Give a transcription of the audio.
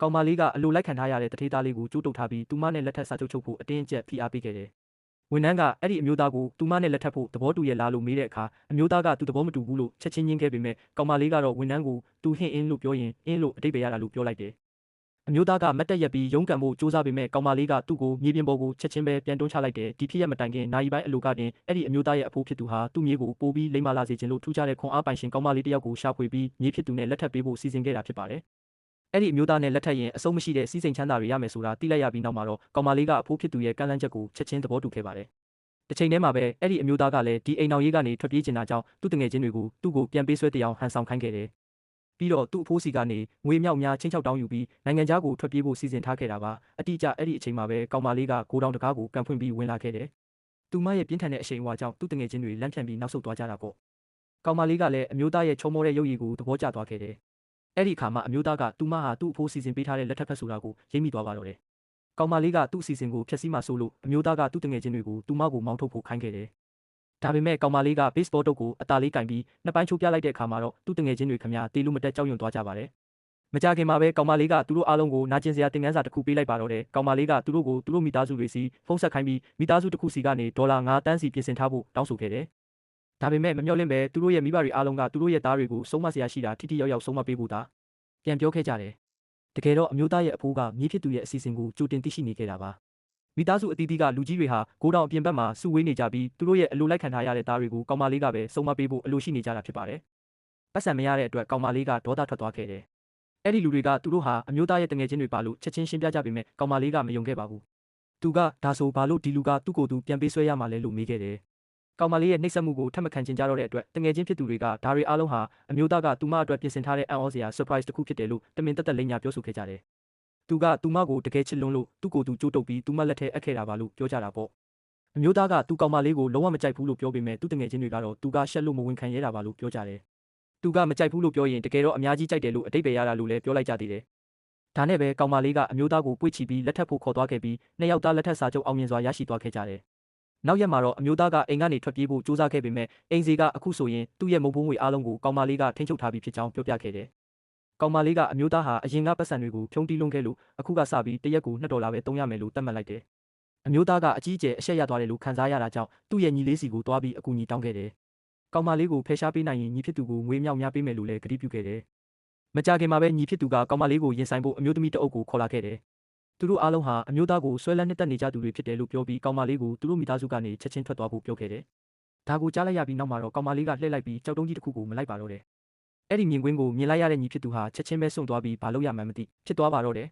ကောင်မလေးကအလိုလိုက်ခံထားရတဲ့တထေးသားလေးကိုကြိုးတုပ်ထားပြီးသူမနဲ့လက်ထပ်စာချုပ်ချုပ်ဖို့အတင်းအကျပ်ဖိအားပေးခဲ့တယ်။ဝန်ထမ်းကအဲ့ဒီအမျိုးသားကိုသူမနဲ့လက်ထပ်ဖို့သဘောတူရဲ့လားလို့မေးတဲ့အခါအမျိုးသားကသူသဘောမတူဘူးလို့ချက်ချင်းညင်းခဲ့ပေမဲ့ကောင်မလေးကတော့ဝန်ထမ်းကိုသူဟင်းအင်းလို့ပြောရင်အင်းလို့အတိတ်ပဲရတာလို့ပြောလိုက်တယ်။အမျိုးသားကမတ်တက်ရက်ပြီးရုံးကန်ဖို့စူးစမ်းပေမဲ့ကောင်မလေးကသူ့ကိုမြေပြင်ပေါ်ကိုချက်ချင်းပဲပြန်တွန်းချလိုက်တယ်။ဒီဖြစ်ရမတိုင်ခင်နိုင်ပိုင်းအလိုကတင်အဲ့ဒီအမျိုးသားရဲ့အဖိုးဖြစ်သူဟာသူ့မြေကိုပိုပြီးလိမ္မာလာစေခြင်းလို့ထူးခြားတဲ့ခွန်အားပိုင်ရှင်ကောင်မလေးတစ်ယောက်ကိုရှာဖွေပြီးမြေဖြစ်သူနဲ့လက်ထပ်ပေးဖို့စီစဉ်ခဲ့တာဖြစ်ပါတယ်။အဲ့ဒီအမျိုးသားနဲ့လက်ထပ်ရင်အဆုံးမရှိတဲ့စီးစိမ်ချမ်းသာတွေရမယ်ဆိုတာသိလိုက်ရပြီးနောက်မှာတော့ကောင်မလေးကအဖိုးဖြစ်သူရဲ့ကန့်လန့်ချက်ကိုချက်ချင်းသဘောတူခဲ့ပါတယ်။တစ်ချိန်တည်းမှာပဲအဲ့ဒီအမျိုးသားကလည်းဒီအိမ်တော်ရေးကနေထွက်ပြေးကျင်တာကြောင့်သူ့တငယ်ချင်းတွေကိုသူ့ကိုပြန်ပေးဆွဲတရားဟန်ဆောင်ခိုင်းခဲ့တယ်။ပြီးတော့သူ့အဖိုးစီကနေငွေမြောက်များချင်းချောက်တောင်းယူပြီးနိုင်ငံခြားကိုထွက်ပြေးဖို့စီစဉ်ထားခဲ့တာပါ။အတိအကျအဲ့ဒီအချိန်မှာပဲကောင်မလေးကကိုတောင်တကားကိုကန်ဖွင့်ပြီးဝင်လာခဲ့တယ်။သူမရဲ့ပြင်းထန်တဲ့အရှိန်အဝါကြောင့်သူ့တငယ်ချင်းတွေလန့်ဖြန့်ပြီးနောက်ဆုတ်သွားကြတာပေါ့။ကောင်မလေးကလည်းအမျိုးသားရဲ့ချုံမောတဲ့ရုပ်ရည်ကိုသဘောကျသွားခဲ့တယ်။အဲ့ဒီအခါမှာအမျိုးသားကသူမဟာသူ့အဖိုးစီစဉ်ပေးထားတဲ့လက်ထပ်ဖက်ဆိုတာကိုရိပ်မိသွားပါတော့တယ်။ကောင်မလေးကသူ့အစီအစဉ်ကိုဖျက်ဆီးမှဆိုလို့အမျိုးသားကသူ့တငယ်ချင်းတွေကိုသူမကိုမောင်းထုတ်ဖို့ခိုင်းခဲ့တယ်။ဒါပေမဲ့ကောင်မလေးကဘေ့စ်ဘောတုပ်ကိုအသာလေးကင်ပြီးနှစ်ပိုင်းချိုးပြလိုက်တဲ့အခါမှာတော့သူ့တငယ်ချင်းတွေခမတေးလို့မတက်ကြောက်ရွံ့သွားကြပါတယ်။မကြခင်မှာပဲကောင်မလေးကသူတို့အားလုံးကိုနာကျင်စရာသင်ခန်းစာတစ်ခုပေးလိုက်ပါတော့တယ်။ကောင်မလေးကသူတို့ကိုသူတို့မိသားစုတွေစီဖုန်းဆက်ခိုင်းပြီးမိသားစုတစ်ခုစီကနေဒေါ်လာ9 သန်းစီပြင်ဆင်ထားဖို့တောင်းဆိုခဲ့တယ်။ဒါပေမဲ့မမျှော်လင့်ပဲသူတို့ရဲ့မိဘတွေအားလုံးကသူတို့ရဲ့သားတွေကိုဆုံးမစရာရှိတာထိထိရောက်ရောက်ဆုံးမပေးဖို့သာပြန်ပြောခဲ့ကြတယ်။တကယ်တော့အမျိုးသားရဲ့အဖိုးကမြေဖြစ်သူရဲ့အစီအစဉ်ကိုကြိုတင်သိရှိနေခဲ့တာပါ။မိသားစုအသီးသီးကလူကြီးတွေဟာကိုတောင်အပြင်ဘက်မှာစုဝေးနေကြပြီးသူတို့ရဲ့အလိုလိုက်ခံထားရတဲ့သားတွေကိုကောင်မလေးကပဲဆုံးမပေးဖို့အလိုရှိနေကြတာဖြစ်ပါတယ်။ပတ်စံမရတဲ့အတွက်ကောင်မလေးကဒေါသထွက်သွားခဲ့တယ်။အဲ့ဒီလူတွေကသူတို့ဟာအမျိုးသားရဲ့တငယ်ချင်းတွေပါလို့ချက်ချင်းရှင်းပြကြပေမဲ့ကောင်မလေးကမယုံခဲ့ပါဘူး။သူကဒါဆိုဘာလို့ဒီလူကသူ့ကိုယ်သူပြန်ပေးဆွဲရမှာလဲလို့မေးခဲ့တယ်။ကောင်မလေးရဲ့နှိပ်စက်မှုကိုထပ်မခံချင်ကြတော့တဲ့အတွက်တငယ်ချင်းဖြစ်သူတွေကဒါတွေအားလုံးဟာအမျိုးသားကသူမအတွက်ပြင်ဆင်ထားတဲ့အံ့ဩစရာ surprise တစ်ခုဖြစ်တယ်လို့တမင်တက်တက်လိမ့်ညာပြောဆိုခဲ့ကြတယ်။သူကသူမကိုတကယ်ချစ်လွန်းလို့သူ့ကိုယ်သူကြိုးတုပ်ပြီးသူမလက်ထဲအပ်ခဲ့တာပါလို့ပြောကြတာပေါ့။အမျိုးသားကသူကောင်မလေးကိုလုံးဝမကြိုက်ဘူးလို့ပြောပေမဲ့သူ့တငယ်ချင်းတွေကတော့သူကရှက်လို့မဝင်ခံရတာပါလို့ပြောကြတယ်။သူကမကြိုက်ဘူးလို့ပြောရင်တကယ်တော့အများကြီးကြိုက်တယ်လို့အတိတ်ပဲရတာလို့လည်းပြောလိုက်ကြသေးတယ်။ဒါနဲ့ပဲကောင်မလေးကအမျိုးသားကိုပွေ့ချီပြီးလက်ထပ်ဖို့ခေါ်သွားခဲ့ပြီးနှစ်ယောက်သားလက်ထပ်စာချုပ်အောင်မြင်စွာရရှိသွားခဲ့ကြတယ်။နောက်ရက်မှာတော့အမျိုးသားကအိမ်ကနေထွက်ပြေးဖို့ကြိုးစားခဲ့ပေမဲ့အိမ်စီကအခုဆိုရင်သူ့ရဲ့မုံဘိုးငွေအားလုံးကိုကောင်မလေးကထိန်းချုပ်ထားပြီးဖြစ်ကြောင်းပြောပြခဲ့တယ်။ကောင်မလေးကအမျိုးသားဟာအရင်ကပတ်စံတွေကိုဖြုံးတီးလွန်ခဲ့လို့အခုကစပြီးတရက်ကို$2ပဲသုံးရမယ်လို့သတ်မှတ်လိုက်တယ်။အမျိုးသားကအကြီးအကျယ်အရှက်ရသွားတယ်လို့ခံစားရတာကြောင့်သူ့ရဲ့ညီလေးစီကိုတွားပြီးအကူအညီတောင်းခဲ့တယ်။ကောင်မလေးကိုဖယ်ရှားပေးနိုင်ရင်ညီဖြစ်သူကိုငွေမြောက်များပေးမယ်လို့လည်းကတိပြုခဲ့တယ်။မကြခင်မှာပဲညီဖြစ်သူကကောင်မလေးကိုရင်ဆိုင်ဖို့အမျိုးသမီးတအုပ်ကိုခေါ်လာခဲ့တယ်။သူတို့အားလုံးဟာအမျိုးသားကိုဆွဲလန်းနှစ်သက်နေကြသူတွေဖြစ်တယ်လို့ပြောပြီးကောင်မလေးကိုသူတို့မိသားစုကနေချက်ချင်းထွက်သွားဖို့ပြောခဲ့တယ်။ဒါကိုကြားလိုက်ရပြီးနောက်မှာတော့ကောင်မလေးကလှည့်လိုက်ပြီးကြောက်တုံးကြီးတစ်ခုကိုမလိုက်ပါတော့တယ်။အဲ့ဒီမြင်ကွင်းကိုမြင်လိုက်ရတဲ့ညီဖြစ်သူဟာချက်ချင်းပဲစွန့်သွားပြီးဘာလို့ရမှန်းမသိဖြစ်သွားပါတော့တယ်